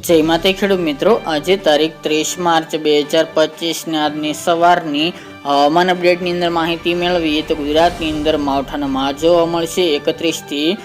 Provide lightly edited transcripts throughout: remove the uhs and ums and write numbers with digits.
જય માતા ખેડૂત મિત્રો, આજે તારીખ 30 માર્ચ 2025 ને આજની સવારની હવામાન અપડેટની અંદર માહિતી મેળવીએ તો ગુજરાતની અંદર માવઠાનો માર જોવા મળશે. 31 થી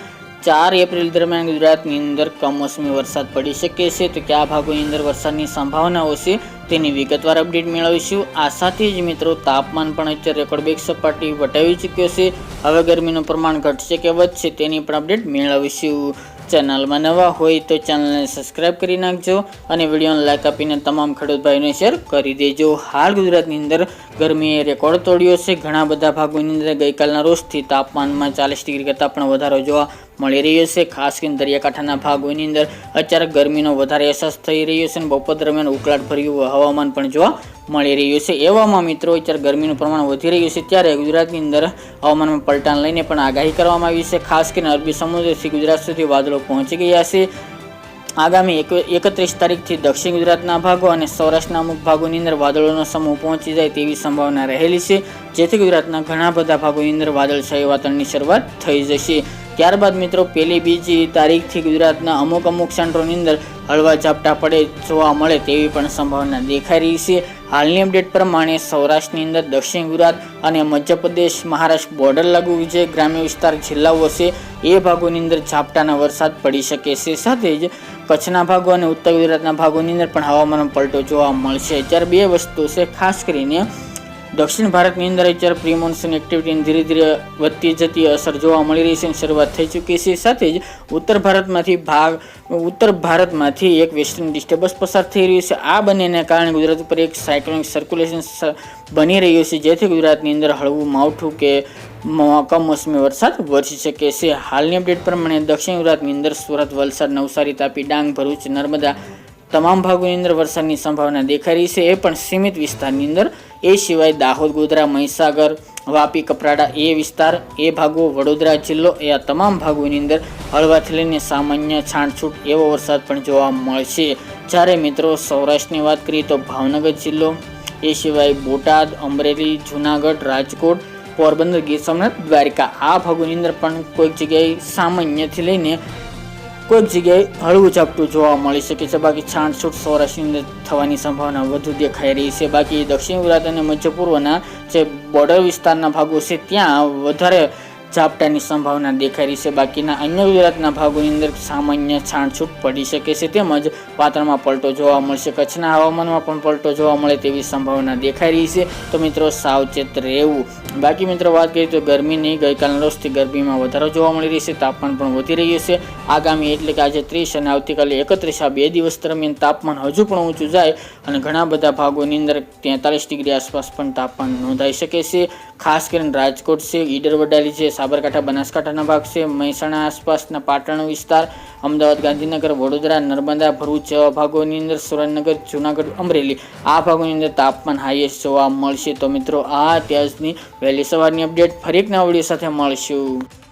4 એપ્રિલ દરમિયાન ગુજરાતની અંદર કમોસમી વરસાદ પડી શકે છે. તો કયા ભાગોની અંદર વરસાદની સંભાવનાઓ છે તેની વિગતવાર અપડેટ મેળવીશું. આ સાથે જ મિત્રો તાપમાન પણ અત્યારે રેકોર્ડ બ્રેક સપાટી વટાવી ચૂક્યો છે. હવે ગરમીનું પ્રમાણ ઘટશે કે વધશે તેની પણ અપડેટ મેળવીશું. ચેનલમાં નવા હોય તો ચેનલને સબસ્ક્રાઇબ કરી નાખજો અને વિડીયોને લાઈક આપીને તમામ ખેડૂત ભાઈઓને શેર કરી દેજો. હાલ ગુજરાતની અંદર ગરમીએ રેકોર્ડ તોડ્યો છે. ઘણા બધા ભાગોની અંદર ગઈકાલના રોજથી તાપમાનમાં 40 ડિગ્રી કરતાં પણ વધારો જોવા મળી રહ્યો છે. ખાસ કરીને દરિયાકાંઠાના ભાગોની અંદર અત્યારે ગરમીનો વધારે અહેસાસ થઈ રહ્યો છે અને બપોર દરમિયાન ઉકળાટ ભર્યું હવામાન પણ જોવા મળી રહ્યું છે. એવામાં મિત્રો અત્યારે ગરમીનું પ્રમાણ વધી રહ્યું છે ત્યારે ગુજરાતની અંદર હવામાનમાં પલટાને લઈને પણ આગાહી કરવામાં આવી છે. ખાસ કરીને અરબી સમુદ્રથી ગુજરાત સુધી વાદળો પહોંચી ગયા છે. આગામી 31 તારીખથી દક્ષિણ ગુજરાતના ભાગો અને સૌરાષ્ટ્રના અમુક ભાગોની અંદર વાદળોનો સમૂહ પહોંચી જાય તેવી સંભાવના રહેલી છે, જેથી ગુજરાતના ઘણા બધા ભાગોની અંદર વાદળછાયું વાતાવરણની શરૂઆત થઈ જશે. ત્યારબાદ મિત્રો પહેલી બીજી તારીખથી ગુજરાતના અમુક સેન્ટરોની અંદર હળવા ઝાપટા પડે જોવા મળે તેવી પણ સંભાવના દેખાઈ રહી છે. હાલની અપડેટ પ્રમાણે સૌરાષ્ટ્રની અંદર દક્ષિણ ગુજરાત અને મધ્યપ્રદેશ મહારાષ્ટ્ર બોર્ડર લાગુ જે ગ્રામ્ય વિસ્તાર જિલ્લાઓ છે એ ભાગોની અંદર ઝાપટાના વરસાદ પડી શકે છે. સાથે જ કચ્છના ભાગો અને ઉત્તર ગુજરાતના ભાગોની અંદર પણ હવામાન પલટો જોવા મળશે. અત્યારે બે વસ્તુ છે. ખાસ કરીને દક્ષિણ ભારતની અંદર અત્યારે પ્રી મોન્સૂન એક્ટિવિટીની ધીરે ધીરે વધતી જતી અસર જોવા મળી રહી છે અને શરૂઆત થઈ ચૂકી છે. સાથે જ ઉત્તર ભારતમાંથી એક વેસ્ટર્ન ડિસ્ટર્બન્સ પસાર થઈ રહ્યું છે. આ બંનેને કારણે ગુજરાત ઉપર એક સાયક્લોનિક સર્ક્યુલેશન બની રહ્યું છે, જેથી ગુજરાતની અંદર હળવું માવઠું કે કમોસમી વરસાદ વરસી શકે છે. હાલની અપડેટ પ્રમાણે દક્ષિણ ગુજરાતની અંદર સુરત, વલસાડ, નવસારી, તાપી, ડાંગ, ભરૂચ, નર્મદા તમામ ભાગોની અંદર વરસાદની સંભાવના દેખાઈ રહી છે, એ પણ સીમિત વિસ્તારની અંદર. એ સિવાય દાહોદ, ગોધરા, મહીસાગર, વાપી, કપરાડા એ વિસ્તાર, એ ભાગો, વડોદરા જિલ્લો એ આ તમામ ભાગોની અંદર હળવાથી લઈને સામાન્ય છાંટછૂટ એવો વરસાદ પણ જોવા મળશે. જ્યારે મિત્રો સૌરાષ્ટ્રની વાત કરીએ તો ભાવનગર જિલ્લો, એ સિવાય બોટાદ, અમરેલી, જૂનાગઢ, રાજકોટ, પોરબંદર, ગીર સોમનાથ, દ્વારકા આ ભાગોની અંદર પણ કોઈક જગ્યાએ સામાન્યથી લઈને કોઈક જગ્યાએ હળવું ઝાપટું જોવા મળી શકે છે. બાકી છાંટછૂટ સૌરાષ્ટ્રની અંદર થવાની સંભાવના વધુ દેખાઈ રહી છે. બાકી દક્ષિણ ગુજરાત અને મધ્ય પૂર્વના જે બોર્ડર વિસ્તારના ભાગો છે ત્યાં વધારે ઝાપટાની સંભાવના દેખાઈ રહી છે. બાકીના અન્ય ગુજરાતના ભાગોની અંદર સામાન્ય છાંટછૂટ પડી શકે છે, તેમજ વાતાવરણમાં પલટો જોવા મળશે. કચ્છના હવામાનમાં પણ પલટો જોવા મળે તેવી સંભાવના દેખાઈ રહી છે. તો મિત્રો સાવચેત રહેવું. બાકી મિત્રો વાત કરીએ તો ગરમીની ગઈકાલના રોજથી ગરમીમાં વધારો જોવા મળી રહી છે. તાપમાન પણ વધી રહ્યું છે. આગામી એટલે કે આજે 30 અને આવતીકાલે 31 આ 2 દિવસ દરમિયાન તાપમાન હજુ પણ ઊંચું જાય અને ઘણા બધા ભાગોની અંદર 43 ડિગ્રી આસપાસ પણ તાપમાન નોંધાઈ શકે છે. ખાસ કરીને રાજકોટ છે, ઈડર વડાલી છે, સાબરકાંઠા બનાસકાંઠાના ભાગ છે, મહેસાણા આસપાસના પાટણ વિસ્તાર, અમદાવાદ, ગાંધીનગર, વડોદરા, નર્મદા, ભરૂચ જેવા ભાગોની અંદર, સુરેન્દ્રનગર, જૂનાગઢ, અમરેલી આ ભાગોની અંદર તાપમાન હાઈએસ્ટ જોવા મળશે. તો મિત્રો આ ત્યાંની વહેલી સવારની અપડેટ. ફરી એક નવા વિડીયો સાથે મળશું.